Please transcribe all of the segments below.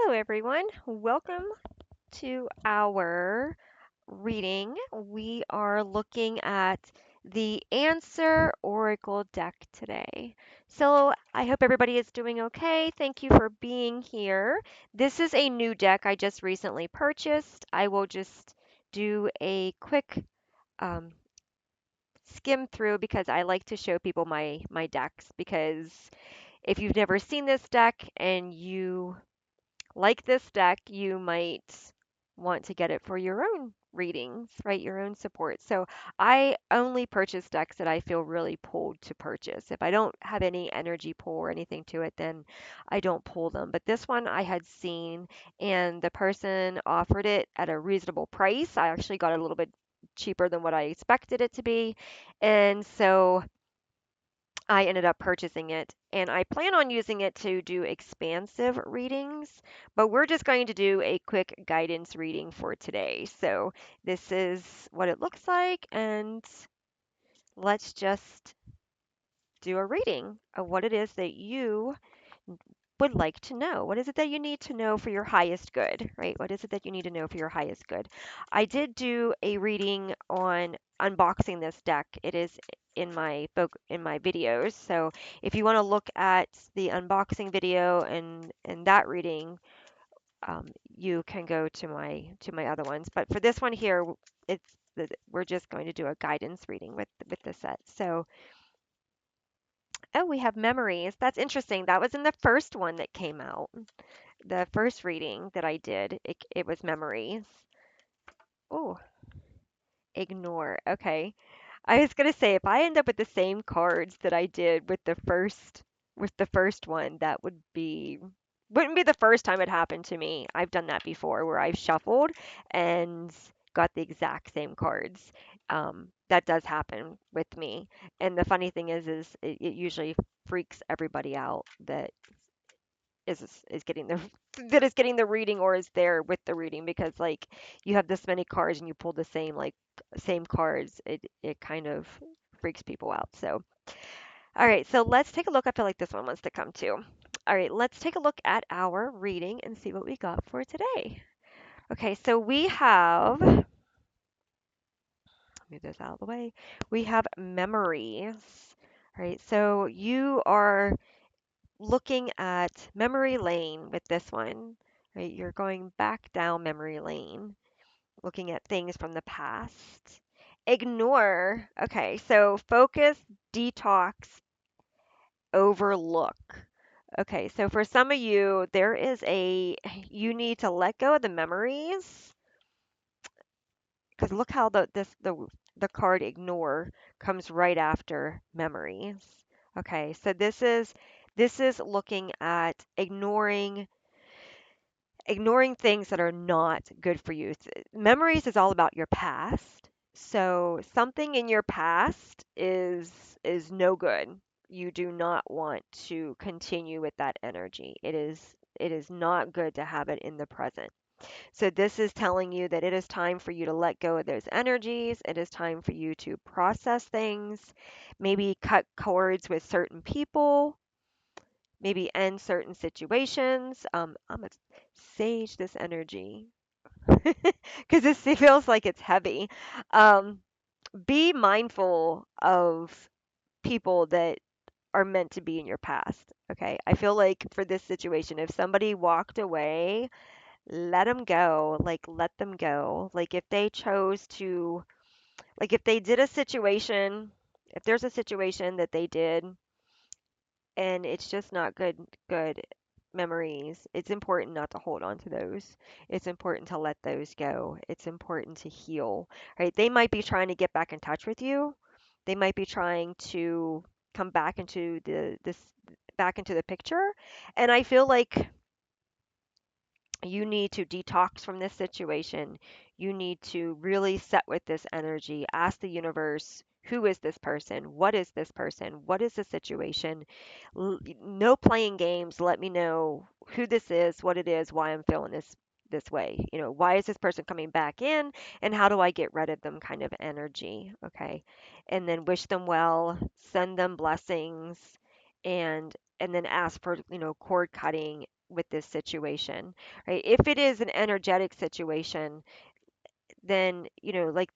Hello, everyone. Welcome to our reading. We are looking at the Answer Oracle deck today. So I hope everybody is doing okay. Thank you for being here. This is a new deck I just recently purchased. I will just do a quick um, skim through because I like to show people my decks because if you've never seen this deck and you like this deck, you might want to get it for your own readings, right? Your own support. So I only purchase decks that I feel really pulled to purchase. If I don't have any energy pull or anything to it, then I don't pull them. But this one I had seen, and the person offered it at a reasonable price. I actually got it a little bit cheaper than what I expected it to be. And so I ended up purchasing it, and I plan on using it to do expansive readings, but we're just going to do a quick guidance reading for today. So this is what it looks like, and let's just do a reading of what it is that you would like to know. What is it that you need to know for your highest good, right? What is it that you need to know for your highest good? I did do a reading on unboxing this deck. It is in my videos. So if you want to look at the unboxing video and that reading, you can go to my other ones. But for this one here, we're just going to do a guidance reading with the set. So oh, we have memories. That's interesting. That was in the first one that came out. The first reading that I did, it was memories. Oh, ignore. Okay. I was gonna say if I end up with the same cards that I did with the first one, that wouldn't be the first time it happened to me. I've done that before where I've shuffled and got the exact same cards. That does happen with me. And the funny thing is it usually freaks everybody out that is getting the that is getting the reading or is there with the reading because like you have this many cards and you pull the same cards, it kind of freaks people out. So all right, so let's take a look. I feel like this one wants to come too. All right, let's take a look at our reading and see what we got for today. Okay, so we have, move this out of the way. We have memories. All right, so you are looking at memory lane with this one, right? You're going back down memory lane, looking at things from the past. Ignore. Okay, so focus, detox, overlook. Okay, so for some of you, you need to let go of the memories because look how the card ignore comes right after memories. Okay, so this is looking at ignoring things that are not good for you. Memories is all about your past. So something in your past is no good. You do not want to continue with that energy. It is not good to have it in the present. So this is telling you that it is time for you to let go of those energies. It is time for you to process things, maybe cut cords with certain people, maybe end certain situations. I'm gonna sage this energy because this feels like it's heavy. Um, be mindful of people that are meant to be in your past. Okay, I feel like for this situation, if somebody walked away, let them go. Like let them go. Like if they chose to, like if they did a situation, if there's a situation that they did and it's just not good memories. It's important not to hold on to those. It's important to let those go. It's important to heal. Right? They might be trying to get back in touch with you. They might be trying to come back into back into the picture. And I feel like you need to detox from this situation. You need to really set with this energy. Ask the universe, who is this person? What is this person? What is the situation? No playing games. Let me know who this is, what it is, why I'm feeling this way. You know, why is this person coming back in and how do I get rid of them kind of energy, okay? And then wish them well, send them blessings and then ask for, cord cutting with this situation, right? If it is an energetic situation, then like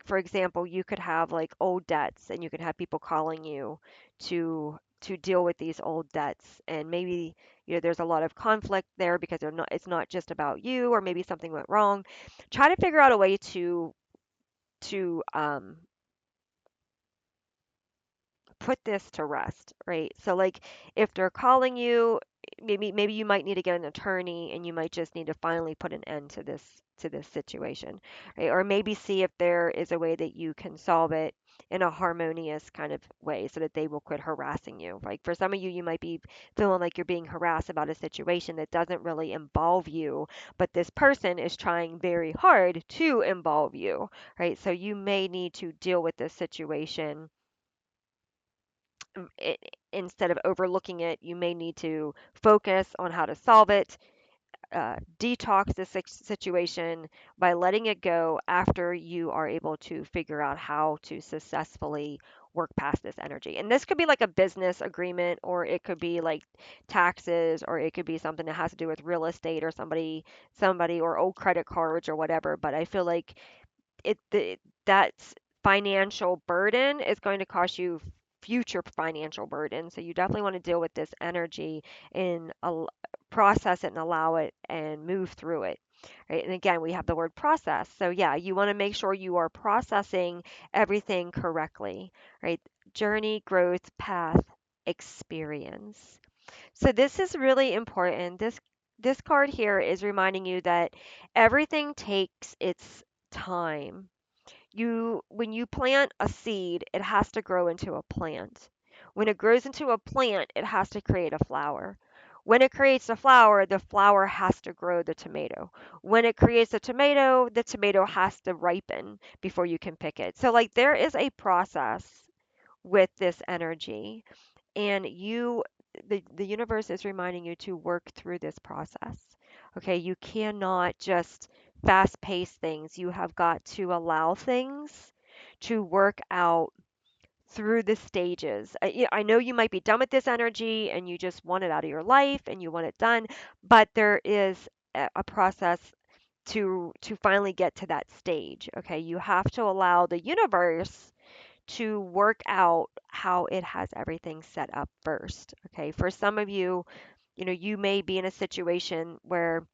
for example, you could have like old debts, and you could have people calling you to deal with these old debts, and maybe there's a lot of conflict there because it's not just about you, or maybe something went wrong. Try to figure out a way to put this to rest, right? So like if they're calling you, maybe you might need to get an attorney, and you might just need to finally put an end to this situation, right? Or maybe see if there is a way that you can solve it in a harmonious kind of way so that they will quit harassing you. Like for some of you, you might be feeling like you're being harassed about a situation that doesn't really involve you, but this person is trying very hard to involve you, right? So you may need to deal with this situation it, instead of overlooking it. You may need to focus on how to solve it, detox the situation by letting it go after you are able to figure out how to successfully work past this energy. And this could be like a business agreement, or it could be like taxes, or it could be something that has to do with real estate, or somebody or old credit cards or whatever. But I feel like that financial burden is going to cost you future financial burden. So you definitely want to deal with this energy and process it and allow it and move through it. Right? And again, we have the word process. So yeah, you want to make sure you are processing everything correctly, right? Journey, growth, path, experience. So this is really important. This card here is reminding you that everything takes its time. When you plant a seed, it has to grow into a plant. When it grows into a plant, it has to create a flower. When it creates a flower, the flower has to grow the tomato. When it creates a tomato, the tomato has to ripen before you can pick it. So like there is a process with this energy, and the universe is reminding you to work through this process. Okay, you cannot just fast pace things. You have got to allow things to work out through the stages. I know you might be done with this energy and you just want it out of your life and you want it done, but there is a process to finally get to that stage. Okay, you have to allow the universe to work out how it has everything set up first. Okay, for some of you, you may be in a situation where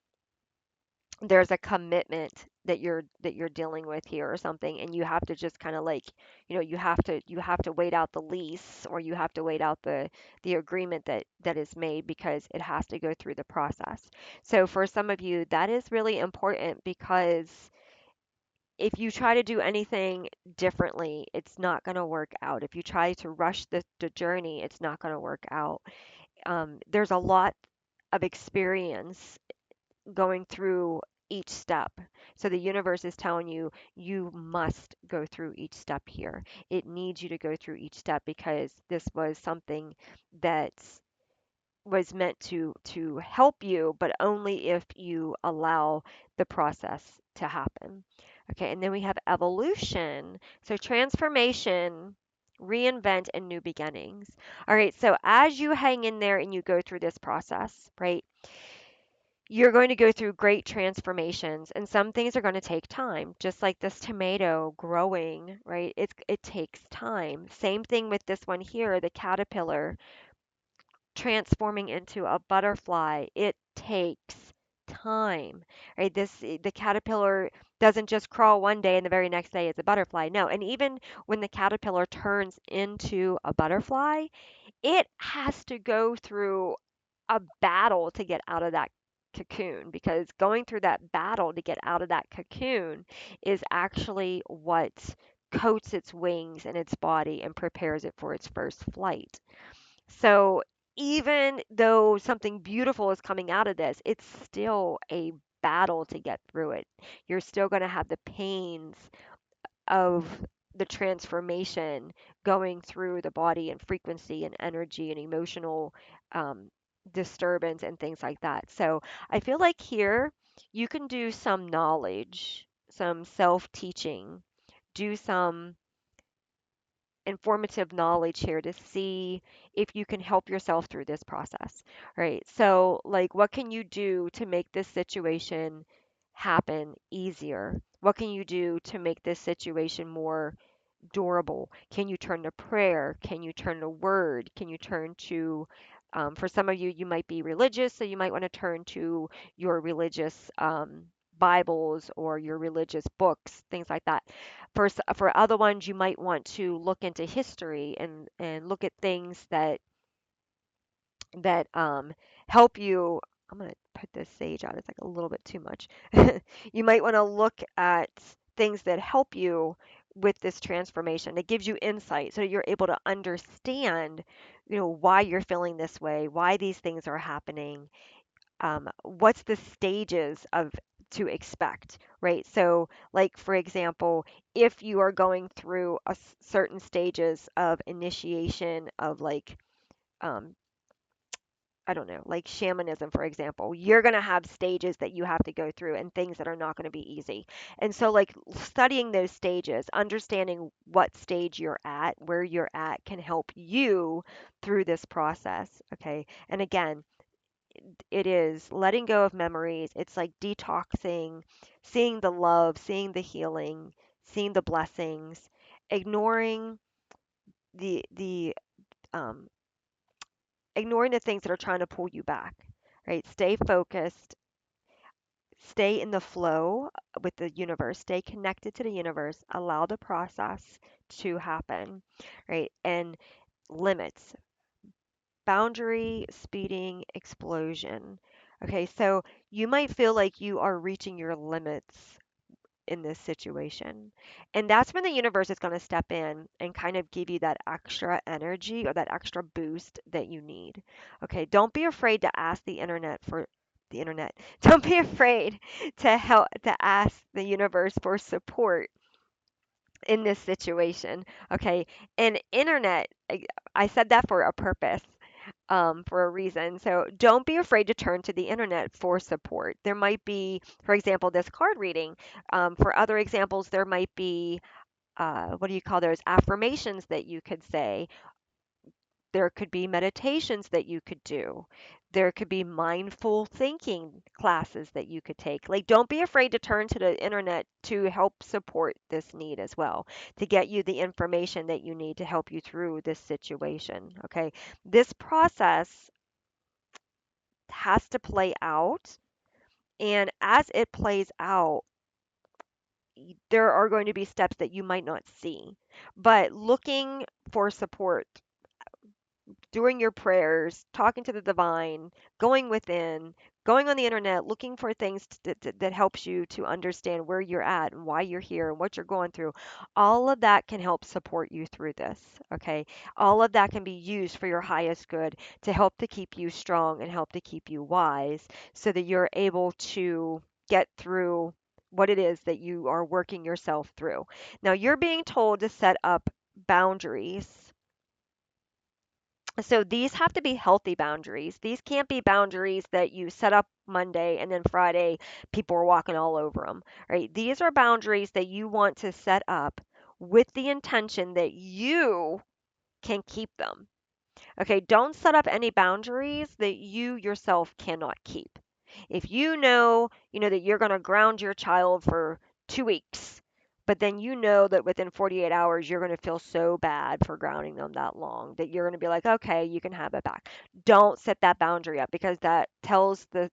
there's a commitment that you're dealing with here or something, and you have to just kind of like, you have to wait out the lease, or you have to wait out the agreement that is made, because it has to go through the process. So for some of you, that is really important, because if you try to do anything differently, it's not going to work out. If you try to rush the journey, it's not going to work out. There's a lot of experience going through each step. So the universe is telling you, you must go through each step here. It needs you to go through each step, because this was something that was meant to help you, but only if you allow the process to happen. Okay, and then we have evolution. So transformation, reinvent, and new beginnings. All right, so as you hang in there and you go through this process, right, you're going to go through great transformations, and some things are going to take time, just like this tomato growing, right? It takes time. Same thing with this one here, the caterpillar transforming into a butterfly. It takes time, right? The caterpillar doesn't just crawl one day and the very next day it's a butterfly. No, and even when the caterpillar turns into a butterfly, it has to go through a battle to get out of that cocoon, because going through that battle to get out of that cocoon is actually what coats its wings and its body and prepares it for its first flight. So even though something beautiful is coming out of this, it's still a battle to get through it. You're still going to have the pains of the transformation going through the body, and frequency and energy and emotional um, disturbance and things like that. So I feel like here you can do some knowledge, some self teaching, do some informative knowledge here to see if you can help yourself through this process, right? So, like, what can you do to make this situation happen easier? What can you do to make this situation more durable? Can you turn to prayer? Can you turn to word? Can you turn to, for some of you, you might be religious, so you might want to turn to your religious Bibles or your religious books, things like that. For other ones, you might want to look into history and look at things that help you. I'm going to put this sage out. It's like a little bit too much. You might want to look at things that help you with this transformation. It gives you insight so that you're able to understand, why you're feeling this way, why these things are happening, what's the stages of to expect, right? So, like for example, if you are going through certain stages of initiation of like um, I don't know, like shamanism, for example, you're going to have stages that you have to go through and things that are not going to be easy. And so, like, studying those stages, understanding what stage you're at, where you're at, can help you through this process. Okay. And again, it is letting go of memories. It's like detoxing, seeing the love, seeing the healing, seeing the blessings, ignoring the um, ignoring the things that are trying to pull you back, right? Stay focused, stay in the flow with the universe, stay connected to the universe, allow the process to happen, right? And limits, boundary, speeding, explosion. Okay, so you might feel like you are reaching your limits in this situation. And that's when the universe is going to step in and kind of give you that extra energy or that extra boost that you need. Okay, don't be afraid to ask the internet. Don't be afraid to help to ask the universe for support in this situation. Okay, and internet, I said that for a purpose, for a reason. So don't be afraid to turn to the internet for support. There might be, for example, this card reading. For other examples, there might be, what do you call those affirmations that you could say. There could be meditations that you could do. There could be mindful thinking classes that you could take. Like, don't be afraid to turn to the internet to help support this need as well, to get you the information that you need to help you through this situation. Okay. This process has to play out. And as it plays out, there are going to be steps that you might not see. But looking for support, doing your prayers, talking to the divine, going within, going on the internet, looking for things that helps you to understand where you're at and why you're here and what you're going through. All of that can help support you through this. Okay. All of that can be used for your highest good to help to keep you strong and help to keep you wise so that you're able to get through what it is that you are working yourself through. Now, you're being told to set up boundaries, so these have to be healthy boundaries. These can't be boundaries that you set up Monday and then Friday people are walking all over them, right? These are boundaries that you want to set up with the intention that you can keep them. Okay, don't set up any boundaries that you yourself cannot keep. If you know that you're going to ground your child for 2 weeks, but then you know that within 48 hours you're going to feel so bad for grounding them that long that you're going to be like, okay, you can have it back. Don't set that boundary up because that tells the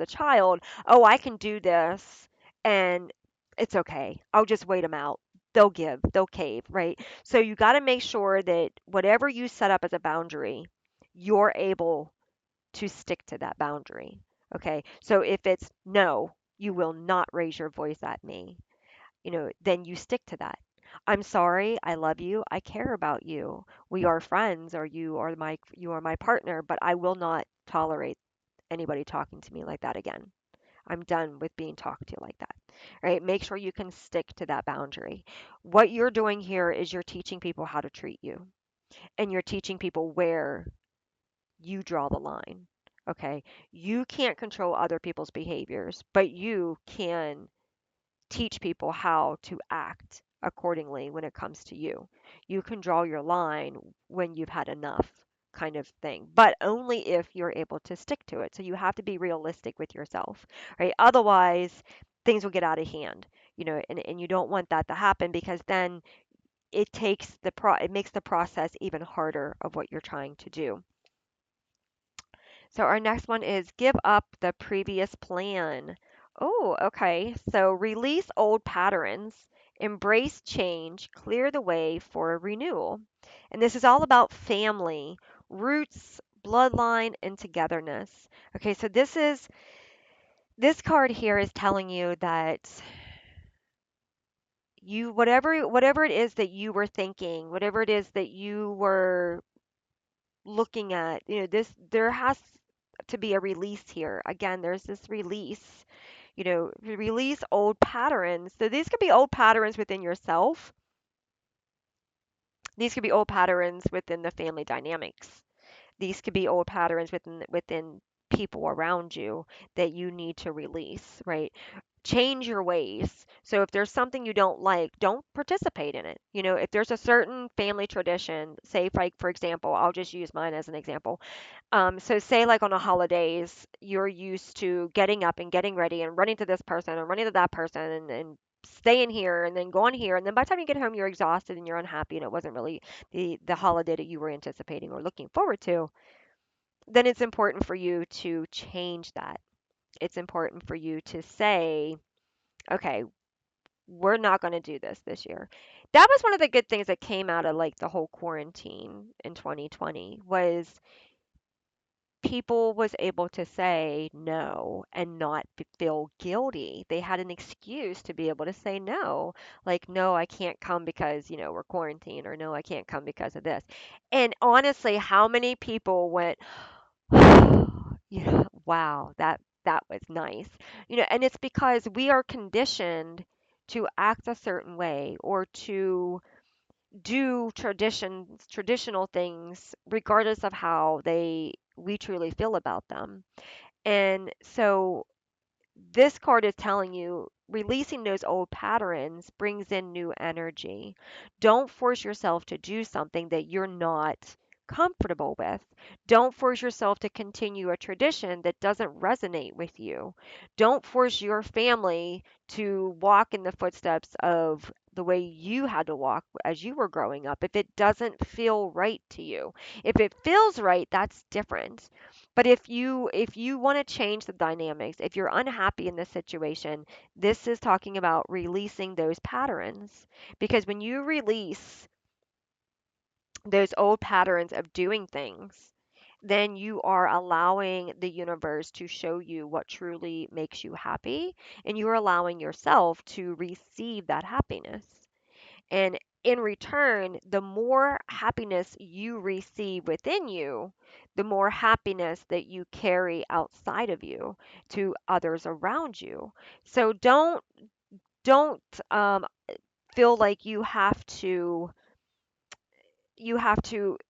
child, oh, I can do this and it's okay. I'll just wait them out. They'll cave, right? So you got to make sure that whatever you set up as a boundary, you're able to stick to that boundary. Okay. So if it's no, you will not raise your voice at me, then you stick to that. I'm sorry, I love you, I care about you. We are friends or you are my partner, but I will not tolerate anybody talking to me like that again. I'm done with being talked to like that. Right? Make sure you can stick to that boundary. What you're doing here is you're teaching people how to treat you, and you're teaching people where you draw the line. Okay? You can't control other people's behaviors, but you can teach people how to act accordingly when it comes to you. You can draw your line when you've had enough kind of thing, but only if you're able to stick to it. So you have to be realistic with yourself, right? Otherwise, things will get out of hand, and you don't want that to happen because then it makes the process even harder of what you're trying to do. So our next one is give up the previous plan. Oh, okay. So release old patterns, embrace change, clear the way for renewal. And this is all about family, roots, bloodline, and togetherness. Okay, so this card here is telling you that you whatever it is that you were thinking, whatever it is that you were looking at, this there has to be a release here. Again, there's this release, release old patterns. So these could be old patterns within yourself. These could be old patterns within the family dynamics. These could be old patterns within people around you that you need to release, right? Change your ways. So if there's something you don't like, don't participate in it. If there's a certain family tradition, say like for example, I'll just use mine as an example. So say like on the holidays, you're used to getting up and getting ready and running to this person and running to that person and staying here and then going here, and then by the time you get home you're exhausted and you're unhappy and it wasn't really the holiday that you were anticipating or looking forward to. Then it's important for you to change that. It's important for you to say, okay, we're not going to do this year. That was one of the good things that came out of like the whole quarantine in 2020 was people was able to say no and not feel guilty. They had an excuse to be able to say no. Like, no, I can't come because, we're quarantined, or no, I can't come because of this. And honestly, how many people went, yeah, wow, that was nice. And it's because we are conditioned to act a certain way or to do traditional things regardless of how they we truly feel about them. And so this card is telling you releasing those old patterns brings in new energy. Don't force yourself to do something that you're not comfortable with. Don't force yourself to continue a tradition that doesn't resonate with you. Don't force your family to walk in the footsteps of the way you had to walk as you were growing up if it doesn't feel right to you. If it feels right, that's different. But if you want to change the dynamics, if you're unhappy in this situation, this is talking about releasing those patterns. Because when you release those old patterns of doing things, then you are allowing the universe to show you what truly makes you happy, and you're allowing yourself to receive that happiness. And in return, the more happiness you receive within you, the more happiness that you carry outside of you to others around you. So don't feel like you have to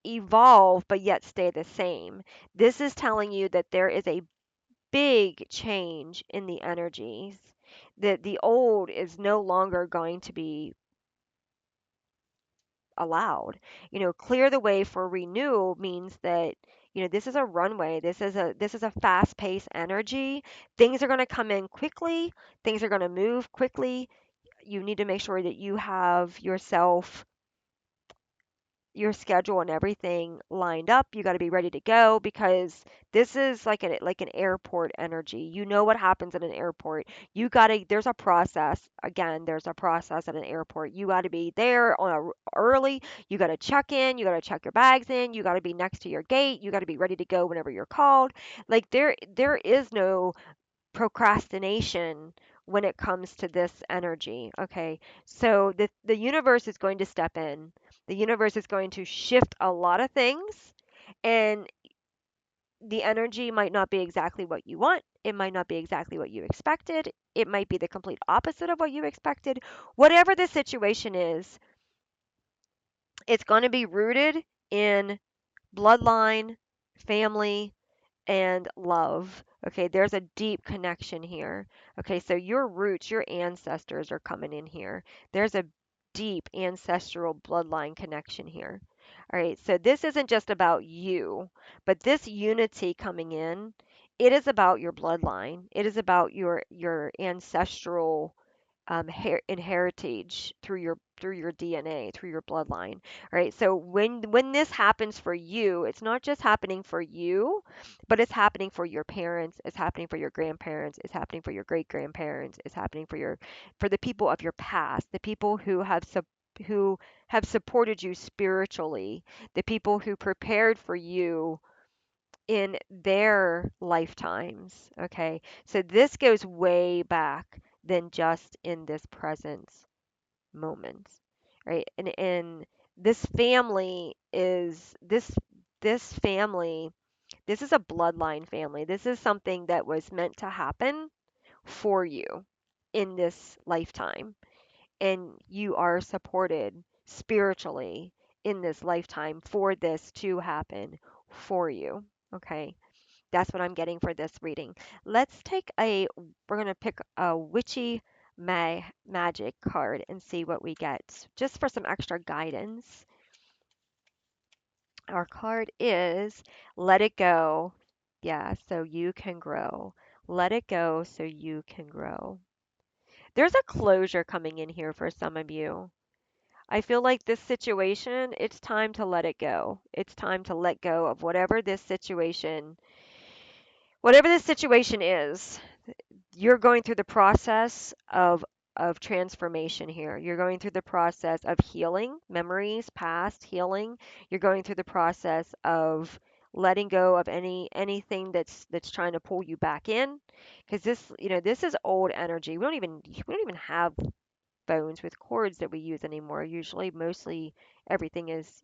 evolve but yet stay the same. This is telling you that there is a big change in the energies. That the old is no longer going to be allowed. Clear the way for renewal means that, this is a runway. This is a fast-paced energy. Things are going to come in quickly. Things are going to move quickly. You need to make sure that you have your schedule and everything lined up. You got to be ready to go because this is like an airport energy. You know what happens at an airport. There's a process. Again, there's a process at an airport. You got to be there early. You got to check in. You got to check your bags in. You got to be next to your gate. You got to be ready to go whenever you're called. Like there is no procrastination when it comes to this energy. Okay. So the universe is going to step in. The universe is going to shift a lot of things, and the energy might not be exactly what you want. It might not be exactly what you expected. It might be the complete opposite of what you expected. Whatever the situation is, it's going to be rooted in bloodline, family, and love. Okay, there's a deep connection here. Okay, so your roots, your ancestors are coming in here. There's a deep ancestral bloodline connection here. All right, so this isn't just about you, but this unity coming in, it is about your bloodline. It is about your ancestral heritage through your DNA, through your bloodline. All right. So when this happens for you, it's not just happening for you, but it's happening for your parents, it's happening for your grandparents, it's happening for your great grandparents, it's happening for the people of your past, the people who have supported you spiritually, the people who prepared for you in their lifetimes. Okay. So this goes way back than just in this present moment. Right. And this family is this family, this is a bloodline family. This is something that was meant to happen for you in this lifetime. And you are supported spiritually in this lifetime for this to happen for you. Okay. That's what I'm getting for this reading. We're going to pick a witchy magic card and see what we get just for some extra guidance. Our card is Let It Go. Yeah, so you can grow. Let it go so you can grow. There's a closure coming in here for some of you. I feel like this situation, it's time to let it go. It's time to let go of whatever this situation is. You're going through the process of transformation here. You're going through the process of healing, memories, past healing. You're going through the process of letting go of anything that's trying to pull you back in, because this is old energy. We don't even have phones with cords that we use anymore. Usually, mostly everything is,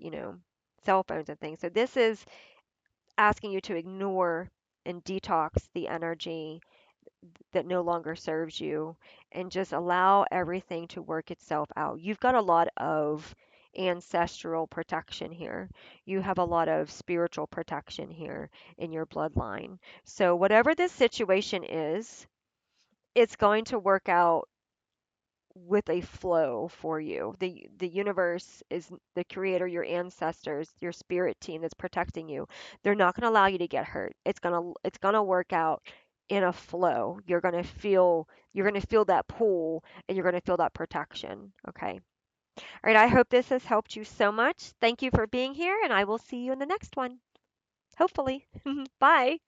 cell phones and things. So this is asking you to ignore and detox the energy that no longer serves you and just allow everything to work itself out. You've got a lot of ancestral protection here. You have a lot of spiritual protection here in your bloodline. So, whatever this situation is, it's going to work out with a flow for you. The universe is the creator, your ancestors, your spirit team that's protecting you. They're not going to allow you to get hurt. It's going to work out in a flow. You're going to feel that pull and you're going to feel that protection. Okay. All right, I hope this has helped you so much. Thank you for being here and I will see you in the next one. Hopefully. Bye.